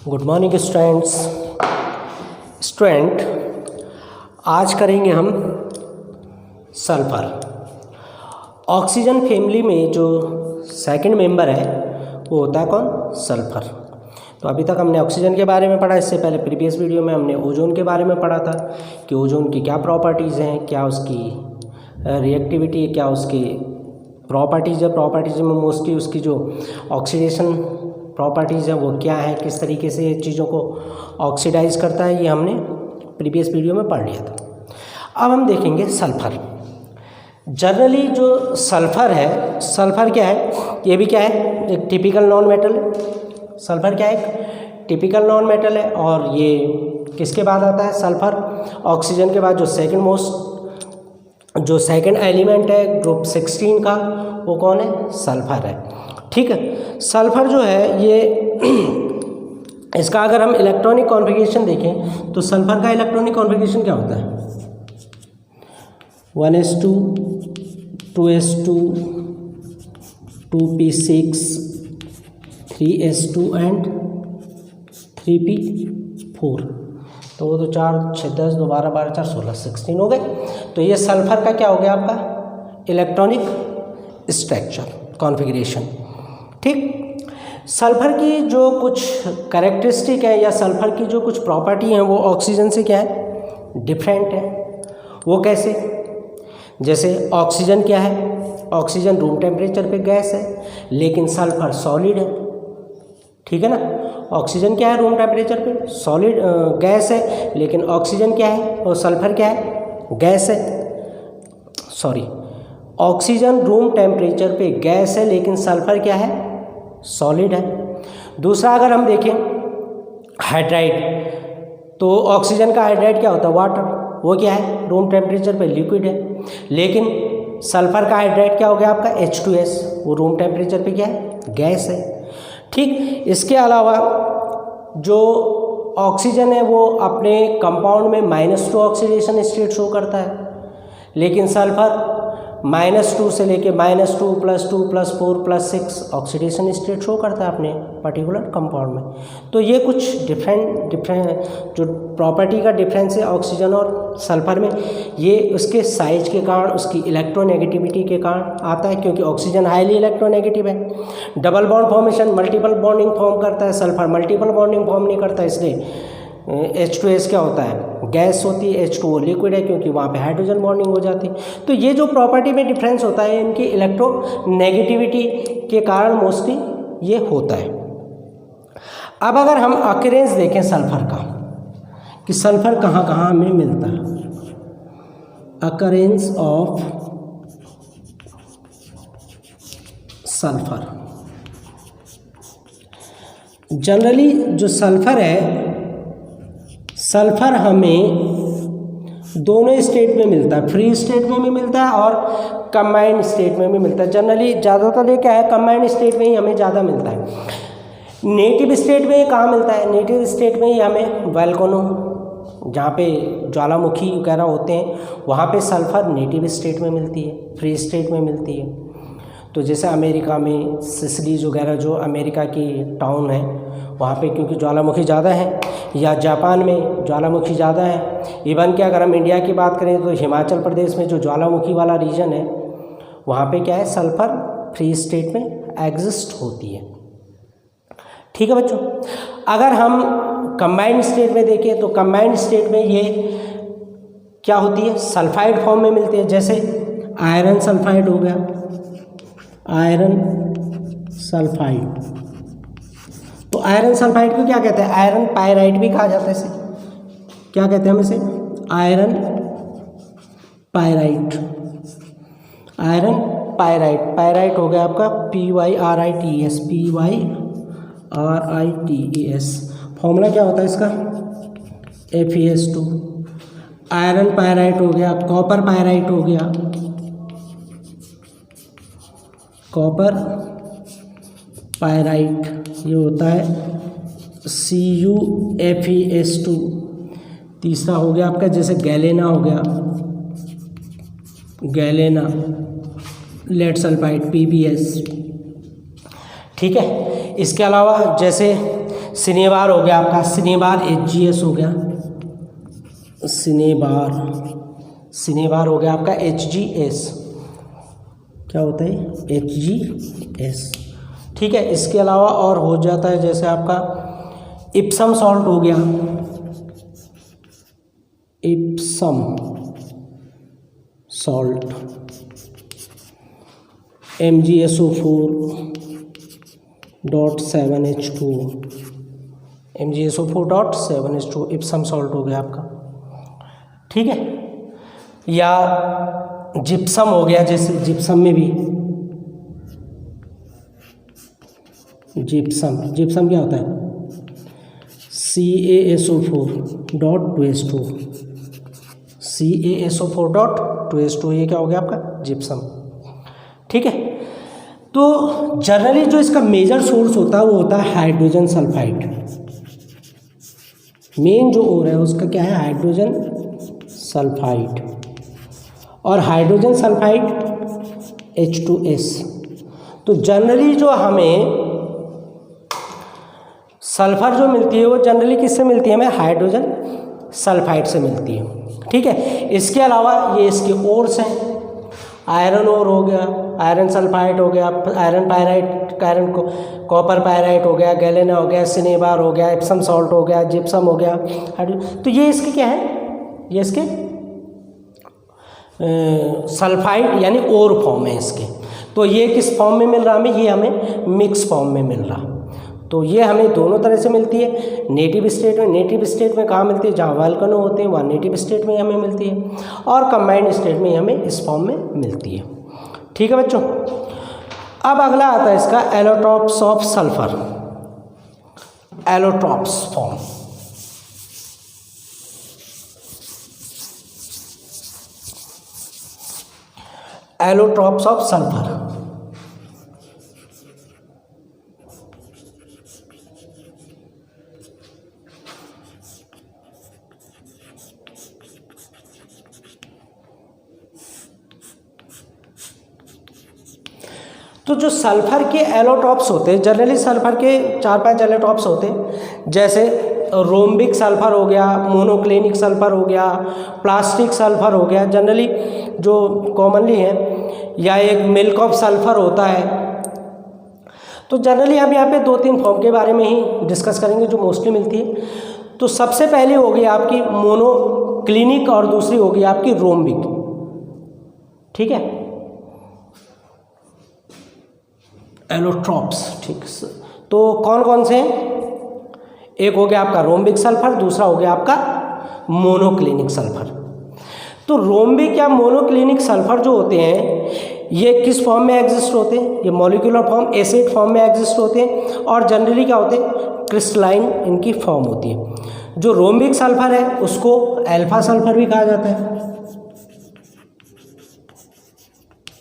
Good morning student. आज करेंगे हम सल्फर। ऑक्सीजन फैमिली में जो सेकंड मेंबर है वो होता है कौन? सल्फर। तो अभी तक हमने ऑक्सीजन के बारे में पढ़ा। इससे पहले प्रीवियस वीडियो में हमने ओजोन के बारे में पढ़ा था कि ओजोन की क्या प्रॉपर्टीज़ हैं, क्या उसकी रिएक्टिविटी है, क्या उसकी प्रॉपर्टीज़ है। प्रॉपर्टीज़ में मोस्टली उसकी जो ऑक्सीडेशन प्रॉपर्टीज़ हैं वो क्या है, किस तरीके से चीज़ों को ऑक्सीडाइज करता है, ये हमने प्रीवियस वीडियो में पढ़ लिया था। अब हम देखेंगे सल्फर। जनरली जो सल्फर है, सल्फर क्या है? ये भी क्या है? एक टिपिकल नॉन मेटल है। सल्फर क्या है? टिपिकल नॉन मेटल है। और ये किसके बाद आता है? सल्फर ऑक्सीजन के बाद जो सेकंड एलिमेंट है ग्रुप 16 का, वो कौन है? सल्फर है। ठीक है। सल्फर जो है ये इसका अगर हम इलेक्ट्रॉनिक कॉन्फ़िगरेशन देखें तो सल्फर का इलेक्ट्रॉनिक कॉन्फ़िगरेशन क्या होता है? 1s2 2s2 2p6 3s2 and 3p4। तो वो तो 4 6 10 2 12 12 4 16 16 हो गए। तो ये सल्फर का क्या हो गया? आपका इलेक्ट्रॉनिक स्ट्रक्चर कॉन्फ़िगरेशन। ठीक। सल्फर की जो कुछ कैरेक्टरिस्टिक है या सल्फर की जो कुछ प्रॉपर्टी हैं वो ऑक्सीजन से क्या है? डिफरेंट है। वो कैसे? जैसे ऑक्सीजन क्या है? ऑक्सीजन रूम टेम्परेचर पे गैस है, लेकिन सल्फर सॉलिड है। ठीक है ना? ऑक्सीजन क्या है? रूम टेम्परेचर पे सॉलिड गैस है, लेकिन ऑक्सीजन क्या है और सल्फर क्या है? गैस है। सॉरी, ऑक्सीजन रूम टेम्परेचर पे गैस है, लेकिन सल्फर क्या है? सॉलिड है। दूसरा अगर हम देखें हाइड्राइड, तो ऑक्सीजन का हाइड्राइड क्या होता है? वाटर। वो क्या है? रूम टेम्परेचर पे लिक्विड है। लेकिन सल्फर का हाइड्राइड क्या हो गया आपका? H2S। वो रूम टेम्परेचर पे क्या है? गैस है। ठीक। इसके अलावा जो ऑक्सीजन है वो अपने कंपाउंड में -2 ऑक्सीडेशन स्टेट शो करता है, लेकिन सल्फर -2 से लेके -2 +2 +4 +6 ऑक्सीडेशन स्टेट शो करता है अपने पर्टिकुलर कंपाउंड में। तो ये कुछ डिफरेंट जो प्रॉपर्टी का डिफरेंस है ऑक्सीजन और सल्फर में, ये उसके साइज के कारण, उसकी इलेक्ट्रोनेगेटिविटी के कारण आता है, क्योंकि ऑक्सीजन हाईली इलेक्ट्रोनेगेटिव है। Double bond formation, multiple bonding form करता है। सल्फर मल्टीपल बॉन्डिंग फॉर्म नहीं करता, इसलिए H2S क्या होता है? गैस होती है। H2O लिक्विड है, क्योंकि वहाँ पे हाइड्रोजन बॉन्डिंग हो जाती है। तो ये जो प्रॉपर्टी में डिफरेंस होता है इनकी इलेक्ट्रोनेगेटिविटी के कारण मोस्टली ये होता है। अब अगर हम अकरेंस देखें सल्फर का कि सल्फर कहाँ कहाँ हमें मिलता है, अकरेंस ऑफ सल्फर। जनरली जो सल्फर है, सल्फर हमें दोनों स्टेट में मिलता है, फ्री स्टेट में भी मिलता है और कंबाइंड स्टेट में भी मिलता है। जनरली ज़्यादातर ये क्या है? कंबाइंड स्टेट में ही हमें ज़्यादा मिलता है। नेटिव स्टेट में ये कहाँ मिलता है? नेटिव स्टेट में ही हमें वोल्केनो, जहाँ पे ज्वालामुखी वगैरह होते हैं, वहाँ पे सल्फर नेटिव स्टेट में मिलती है, फ्री स्टेट में मिलती है। तो जैसे अमेरिका में सिसिलीज वगैरह जो अमेरिका की टाउन है, वहाँ पे क्योंकि ज्वालामुखी ज़्यादा है, या जापान में ज्वालामुखी ज़्यादा है। इवन कि अगर हम इंडिया की बात करें तो हिमाचल प्रदेश में जो ज्वालामुखी वाला रीजन है, वहाँ पे क्या है? सल्फर फ्री स्टेट में एग्जिस्ट होती है। ठीक है बच्चों। अगर हम कंबाइंड स्टेट में देखें तो कंबाइंड स्टेट में ये क्या होती है? सल्फाइड फॉर्म में मिलती है। जैसे आयरन सल्फाइड हो गया, आयरन सल्फाइड। तो आयरन सल्फाइड को क्या कहते हैं? आयरन पायराइट भी कहा जाता है इसे। क्या कहते हैं हम इसे? Iron pyrite. Iron pyrite. Pyrite हो गया आपका PYRITES, PYRITES। फॉर्मूला क्या होता है इसका? FeS2। आयरन पायराइट हो गया, कॉपर पायराइट हो गया, कॉपर पायराइट, ये होता है CuFeS2। तीसरा हो गया आपका जैसे गैलेना हो गया, गैलेना, लेड सल्फाइड PbS। ठीक है। इसके अलावा जैसे सिनेबार हो गया आपका, सिनेबार HGS हो गया, सिनेबार हो गया आपका HGS, क्या होता है HGS, ठीक है। इसके अलावा और हो जाता है जैसे आपका इप्सम सॉल्ट हो गया, Epsom salt, MgSO4.7H2, MgSO4.7H2 Epsom salt हो गया आपका, ठीक है। या जिप्सम हो गया, जैसे जिप्सम में भी जिप्सम क्या होता है CaSO4.2H2, CaSO4.2H2, ये क्या हो गया आपका जिप्सम, ठीक है। तो जनरली जो इसका मेजर सोर्स होता है वो होता है हाइड्रोजन सल्फाइड। मेन जो ओर है उसका क्या है हाइड्रोजन सल्फाइड, और हाइड्रोजन सल्फाइड H2S। तो जनरली जो हमें सल्फर जो मिलती है वो जनरली किससे मिलती है, हमें हाइड्रोजन सल्फाइड से मिलती है, ठीक है। इसके अलावा ये इसके ओर्स हैं, आयरन ओर हो गया, आयरन सल्फाइड हो गया, iron pyrite, iron copper pyrite हो गया, गैलेना हो गया, सिनेबार हो गया, इप्सम सॉल्ट हो गया, जिप्सम हो गया, तो ये इसके क्या है, ये इसके सल्फाइड यानी ओर फॉर्म है इसके। तो ये किस फॉर्म में मिल रहा हमें, ये हमें मिक्स फॉर्म में मिल रहा। तो ये हमें दोनों तरह से मिलती है, नेटिव स्टेट में कहाँ मिलती है, जहाँ वॉल्केनो होते हैं वहाँ नेटिव स्टेट में हमें मिलती है, और कंबाइंड स्टेट में हमें इस फॉर्म में मिलती है, ठीक है बच्चों। अब अगला आता है इसका allotropes of sulphur, allotropes form. Allotropes of sulphur, तो जो सल्फर के एलोट्रॉप्स होते हैं, जनरली सल्फर के 4-5 एलोट्रॉप्स होते हैं, जैसे रोम्बिक सल्फर हो गया, मोनोक्लिनिक सल्फर हो गया, प्लास्टिक सल्फर हो गया, जनरली जो कॉमनली है, या एक मिल्क ऑफ सल्फर होता है। तो जनरली हम यहाँ पे 2-3 फॉर्म के बारे में ही डिस्कस करेंगे जो मोस्टली मिलती है। तो सबसे पहले होगी आपकी मोनोक्लिनिक और दूसरी होगी आपकी रोम्बिक, ठीक है, एलोट्रॉप्स, ठीक। तो कौन कौन से हैं, एक हो गया आपका रोम्बिक सल्फर, दूसरा हो गया आपका मोनोक्लिनिक सल्फर। तो रोम्बिक या मोनोक्लिनिक सल्फर जो होते हैं ये किस फॉर्म में एग्जिस्ट होते हैं, ये मॉलिक्यूलर फॉर्म एसिड फॉर्म में एग्जिस्ट होते हैं, और जनरली क्या होते हैं क्रिस्टलाइन इनकी फॉर्म होती है। जो रोम्बिक सल्फर है उसको अल्फा सल्फर भी कहा जाता है,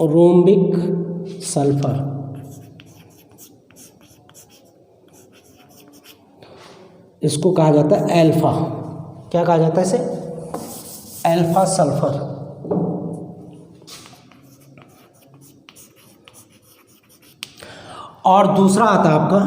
रोम्बिक सल्फर, इसको कहा जाता है अल्फा, क्या कहा जाता है इसे, अल्फा सल्फर। और दूसरा आता है आपका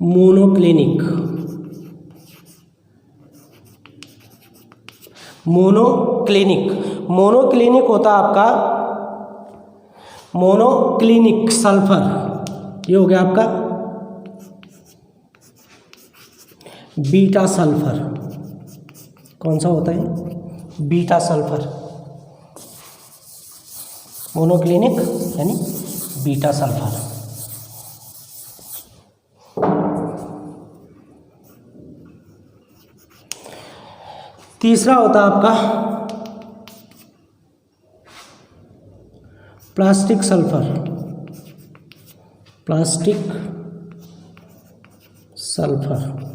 मोनोक्लिनिक, मोनोक्लिनिक होता है आपका मोनोक्लिनिक सल्फर, ये हो गया आपका बीटा सल्फर। कौन सा होता है बीटा सल्फर, मोनोक्लिनिक यानी बीटा सल्फर। तीसरा होता है आपका प्लास्टिक सल्फर, प्लास्टिक सल्फर,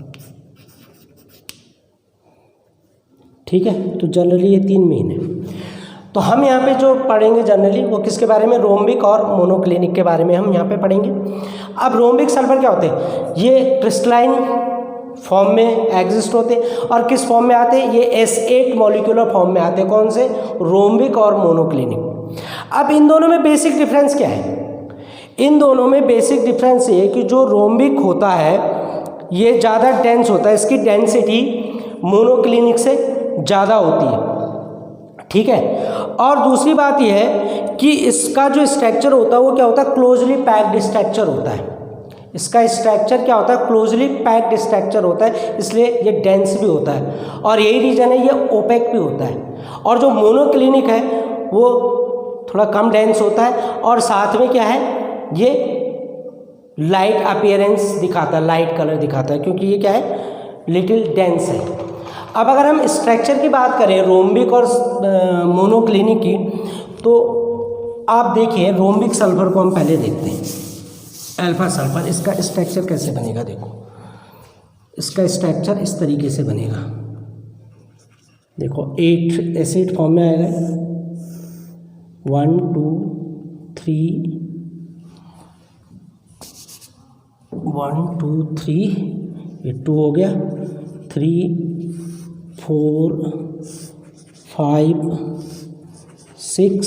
ठीक है। तो जनरली ये 3 मेन है। तो हम यहाँ पे जो पढ़ेंगे जनरली वो किसके बारे में, रोम्बिक और मोनोक्लिनिक के बारे में हम यहाँ पे पढ़ेंगे। अब रोम्बिक सल्फर क्या होते हैं, ये क्रिस्टलाइन फॉर्म में एग्जिस्ट होते हैं, और किस फॉर्म में आते हैं, ये S8 मॉलिक्यूलर फॉर्म में आते हैं। कौन से, रोम्बिक और मोनोक्लिनिक। अब इन दोनों में बेसिक डिफरेंस क्या है, इन दोनों में बेसिक डिफरेंस ये है कि जो रोम्बिक होता है ये ज़्यादा डेंस होता है, इसकी डेंसिटी मोनोक्लिनिक से ज़्यादा होती है, ठीक है। और दूसरी बात यह है कि इसका जो स्ट्रक्चर होता है वो क्या होता है, क्लोजली पैक्ड स्ट्रक्चर होता है। इसका स्ट्रक्चर क्या होता है, क्लोजली पैक्ड स्ट्रक्चर होता है, इसलिए ये डेंस भी होता है और यही रीज़न है ये ओपेक भी होता है। और जो मोनोक्लिनिक है वो थोड़ा कम डेंस होता है और साथ में क्या है, ये लाइट अपीयरेंस दिखाता है, लाइट कलर दिखाता है, क्योंकि ये क्या है, लिटिल डेंस है। अब अगर हम स्ट्रक्चर की बात करें रोम्बिक और मोनोक्लिनिक की, तो आप देखिए रोम्बिक सल्फर को हम पहले देखते हैं, अल्फा सल्फर। इसका स्ट्रक्चर कैसे बनेगा, देखो इसका स्ट्रक्चर इस तरीके से बनेगा, देखो 8 एसिड फॉर्म में आएगा, 1 2 3 1 2 3, ये 2 हो गया, 3 4 5 6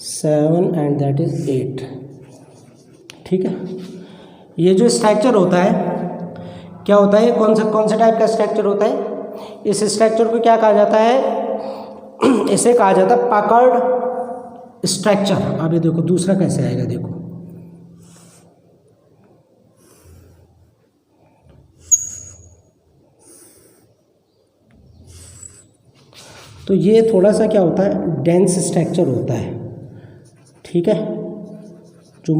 7 एंड दैट इज 8, ठीक है। ये जो स्ट्रक्चर होता है क्या होता है, कौन सा टाइप का स्ट्रक्चर होता है, इस स्ट्रक्चर को क्या कहा जाता है, इसे कहा जाता है पकड़ स्ट्रक्चर। अब ये देखो दूसरा कैसे आएगा, देखो तो ये थोड़ा सा क्या होता है, डेंस स्ट्रक्चर होता है, ठीक है। जो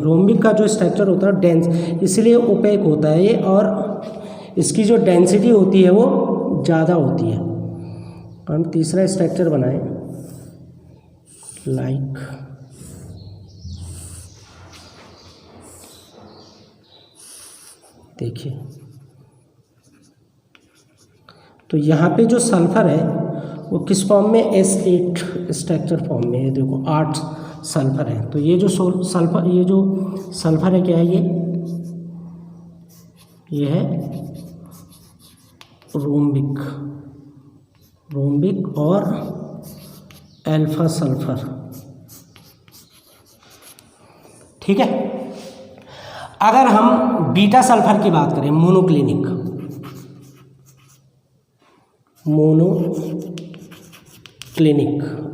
रोम्बिक का जो स्ट्रक्चर होता है डेंस, इसलिए ओपेक होता है ये, और इसकी जो डेंसिटी होती है वो ज़्यादा होती है। हम तीसरा स्ट्रक्चर बनाएं, लाइक देखिए, तो यहाँ पे जो सल्फर है वो किस फॉर्म में, S8 स्ट्रक्चर फॉर्म में है, देखो 8 सल्फर है। तो ये जो सल्फर है क्या है, ये है रोम्बिक और अल्फा सल्फर, ठीक है। अगर हम बीटा सल्फर की बात करें, मोनोक्लिनिक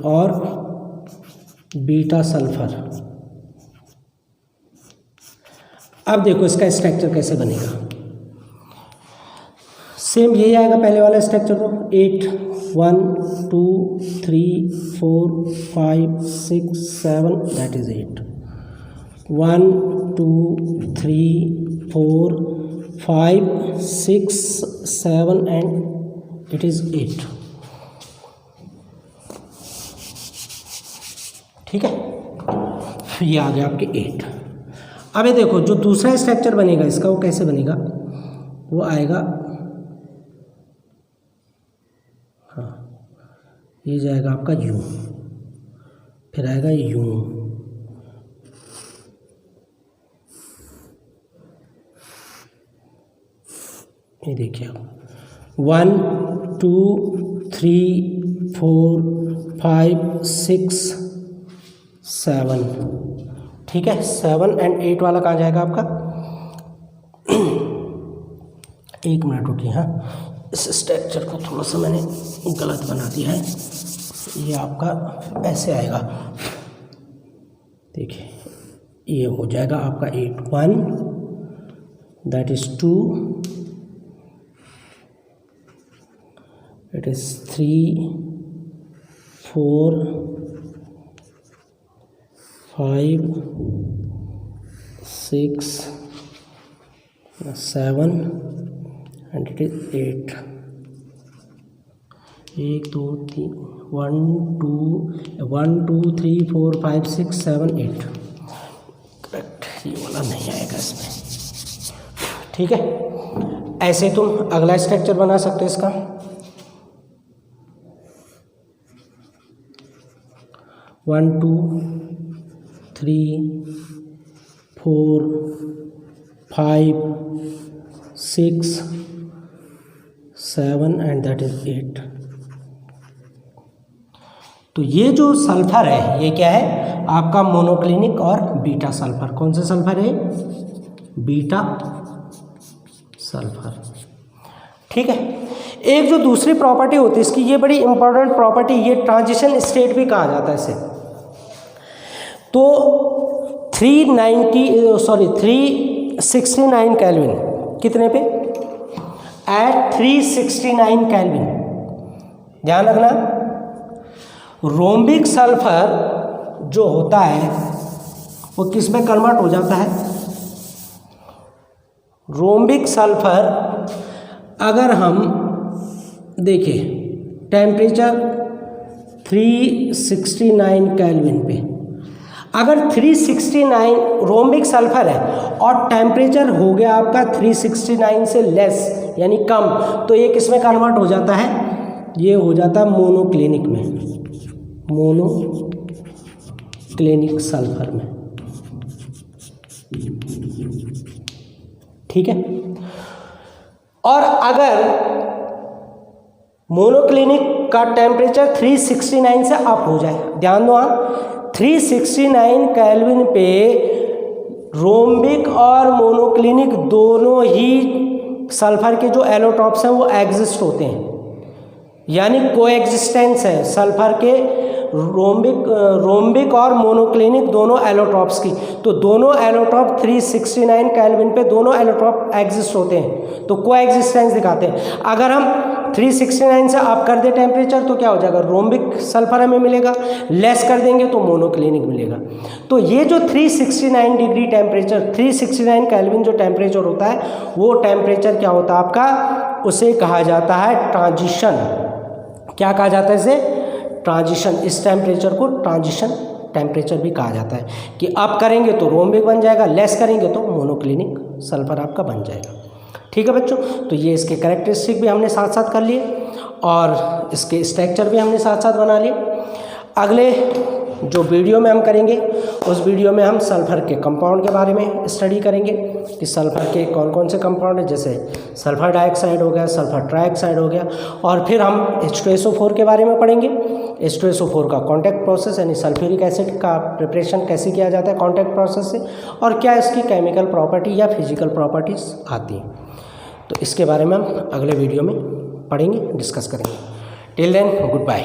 और बीटा सल्फर, अब देखो इसका स्ट्रक्चर कैसे बनेगा, सेम यही आएगा पहले वाला स्ट्रक्चर को, 8 1 2 3 4 5 6 7 that is 8, 1 2 3 4 5 6 7 and it is 8, ठीक है। फिर ये आ गया आपके 8। अब ये देखो जो दूसरा स्ट्रक्चर बनेगा इसका, वो कैसे बनेगा, वो आएगा, हाँ ये जाएगा आपका U, फिर आएगा U, ये देखिए 1 2 3 4 5 6 7, ठीक है। 7 एंड 8 वाला कहाँ जाएगा आपका, एक मिनट रुकिए, हाँ इस स्ट्रक्चर को थोड़ा सा मैंने गलत बना दिया है, ये आपका ऐसे आएगा, देखिए ये हो जाएगा आपका 8 1 that is 2, it is 3 4 5 6 7 and it is 8, 1 2 3 1 2 3 4 5 6 7 8, correct, ये वाला नहीं आएगा इसमें, ठीक है। ऐसे तुम अगला स्ट्रक्चर बना सकते हो इसका, 1 2 3 4 5 6 7 एंड दैट इज 8। तो ये जो सल्फर है ये क्या है, आपका मोनोक्लिनिक और बीटा सल्फर। कौन सा सल्फर है? Beta sulphur. ठीक है। एक जो दूसरी प्रॉपर्टी होती है इसकी, ये बड़ी इंपॉर्टेंट प्रॉपर्टी, ये ट्रांजिशन स्टेट भी कहा जाता है इसे। तो 369 केल्विन, कितने पे? At 369 kelvin. ध्यान रखना, रोम्बिक सल्फर जो होता है वो किस में कन्वर्ट हो जाता है? रोम्बिक सल्फर अगर हम देखें टेम्परेचर 369 केल्विन पे, अगर 369 रोम्बिक सल्फर है और टेम्परेचर हो गया आपका 369 से लेस यानी कम, तो ये किस में कन्वर्ट हो जाता है? ये हो जाता है मोनोक्लिनिक में, मोनोक्लिनिक सल्फर में। ठीक है। और अगर मोनोक्लिनिक का टेम्परेचर 369 से अप हो जाए, ध्यान दो, 369 केल्विन पे रोम्बिक और मोनोक्लिनिक दोनों ही सल्फर के जो एलोट्रॉप्स हैं वो एग्जिस्ट होते हैं, यानी कोएग्जिस्टेंस है सल्फर के रोम्बिक और मोनोक्लिनिक दोनों एलोट्रॉप्स की। तो दोनों एलोट्रॉप 369 केल्विन पे दोनों एलोट्रॉप एग्जिस्ट होते हैं, तो कोएग्जिस्टेंस दिखाते हैं। अगर हम 369 से अप कर दे टेम्परेचर तो क्या हो जाएगा? रोम्बिक सल्फर हमें मिलेगा, लेस कर देंगे तो मोनोक्लिनिक मिलेगा। तो ये जो 369 डिग्री टेम्परेचर, 369 केल्विन जो टेम्परेचर होता है वो टेम्परेचर क्या होता है आपका? उसे कहा जाता है ट्रांजिशन। क्या कहा जाता है इसे? ट्रांजिशन। इस टेम्परेचर को ट्रांजिशन टेम्परेचर भी कहा जाता है कि अप करेंगे तो रोम्बिक बन जाएगा, लेस करेंगे तो मोनोक्लिनिक सल्फर आपका बन जाएगा। ठीक है बच्चों, तो ये इसके कैरेक्टरिस्टिक भी हमने साथ साथ कर लिए और इसके स्ट्रक्चर भी हमने साथ साथ बना लिए। अगले जो वीडियो में हम करेंगे उस वीडियो में हम सल्फर के कंपाउंड के बारे में स्टडी करेंगे कि सल्फर के कौन कौन से कंपाउंड हैं, जैसे सल्फर डाइऑक्साइड हो गया, सल्फर ट्राइऑक्साइड हो गया, और फिर हम H2SO4 के बारे में पढ़ेंगे। H2SO4 का कॉन्टैक्ट प्रोसेस यानी सल्फ्यूरिक एसिड का प्रिपरेशन कैसे किया जाता है कॉन्टैक्ट प्रोसेस से, और क्या इसकी केमिकल प्रॉपर्टी या फिजिकल प्रॉपर्टीज़ आती हैं। तो इसके बारे में हम अगले वीडियो में पढ़ेंगे, डिस्कस करेंगे। Till then good bye.